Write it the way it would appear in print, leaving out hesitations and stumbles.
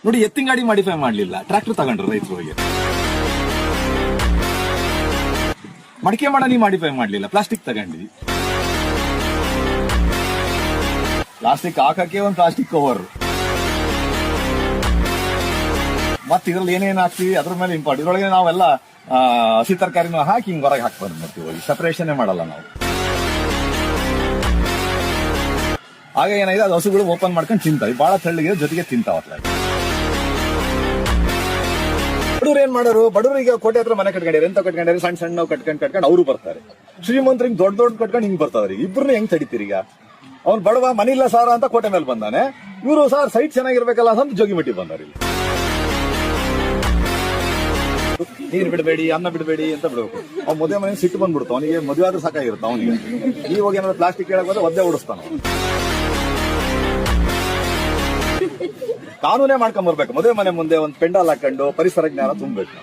ನೋಡಿ, ಎತ್ತಿನ ಗಾಡಿ ಮಾಡಿಫೈ ಮಾಡ್ಲಿಲ್ಲ, ಟ್ರ್ಯಾಕ್ಟರ್ ತಗೊಂಡ್ರು ರೈತರು ಹೋಗಿ. ಮಡಿಕೆ ಮಾಡನಿ ಮಾಡಿಫೈ ಮಾಡ್ಲಿಲ್ಲ, ಪ್ಲಾಸ್ಟಿಕ್ ತಗೊಂಡ್ವಿ. ಪ್ಲಾಸ್ಟಿಕ್ ಹಾಕಕ್ಕೆ ಒಂದು ಪ್ಲಾಸ್ಟಿಕ್ ಕವರ್, ಮತ್ತೆ ಇದ್ರಲ್ಲಿ ಏನೇನ್ ಹಾಕ್ತಿವಿ ಅದ್ರ ಮೇಲೆ ಇಂಪಾರ್ಟ್. ಇದ್ರೊಳಗೆ ನಾವೆಲ್ಲ ಹಸಿ ತರಕಾರಿನೂ ಹಾಕಿ ಹಿಂಗ್ ಹೊರಗೆ ಹಾಕಿ ಬಂದ್ಬಿಡ್ತೀವಿ, ಸಪರೇಷನ್ ಮಾಡಲ್ಲ ನಾವು. ಆಗ ಏನಾಗಿದೆ, ಅದು ಹಸುಗಳು ಓಪನ್ ಮಾಡ್ಕೊಂಡು ತಿಂತಾವೆ, ಬಹಳ ತೆಳ್ಳಗೆ ಜೊತೆಗೆ ತಿಂತಾವ. ಬಡವ್ರು ಏನ್ ಮಾಡೋರು, ಬಡವ್ರು ಈಗ ಕೋಟೆ ಹತ್ರ ಮನೆ ಕಟ್ಕೊಂಡಿದ್ದಾರೆ, ಎಂತ ಕಟ್ಕೊಂಡಿದ್ದಾರೆ, ಸಣ್ಣ ಸಣ್ಣ ಕಟ್ಕೊಂಡು ಅವರು ಬರ್ತಾರೆ. ಶ್ರೀಮಂತರಿಗೆ ದೊಡ್ಡ ದೊಡ್ಡ ಕಟ್ಕೊಂಡು ಹಿಂಗ್ ಬರ್ತಾವ್ರಿ. ಇಬ್ರನ್ನ ಹೆಂಗ್ ತಡಿತೀರಿ? ಈಗ ಅವ್ನು ಬಡವ, ಮನಿ ಇಲ್ಲ ಸಾರ ಅಂತ ಕೋಟೆ ಮೇಲೆ ಬಂದಾನೆ, ಇವರು ಸಾರ್ ಸೈಟ್ ಚೆನ್ನಾಗಿರ್ಬೇಕಲ್ಲ ಅಂತ ಜೋಗಿಮಟ್ಟಿ ಬಂದಾರ. ನೀರ್ ಬಿಡಬೇಡಿ, ಅನ್ನ ಬಿಡಬೇಡಿ ಅಂತ ಬಿಡ್ಬೇಕು. ಅವ್ನು ಮದುವೆ ಮನೆ ಸಿಟ್ಟು ಬಂದ್ಬಿಡ್ತು, ಅವನಿಗೆ ಮದುವೆ ಆದ್ರೂ ಸಾಕಾಗಿರುತ್ತೆ ಅವನಿಗೆ. ಇವಾಗ ಏನಾದ್ರು ಪ್ಲಾಸ್ಟಿಕ್ ಹೇಳಕ್ ಹೋದ್ರೆ ಒದ್ದೆ ಓಡಿಸ್ತಾನ. ಕಾನೂನೇ ಮಾಡ್ಕೊಂಡ್ ಬರ್ಬೇಕು, ಮದುವೆ ಮನೆ ಮುಂದೆ ಒಂದು ಪೆಂಡಾಲ್ ಹಾಕೊಂಡು ಪರಿಸರ ಜ್ಞಾನ ತುಂಬಬೇಕು.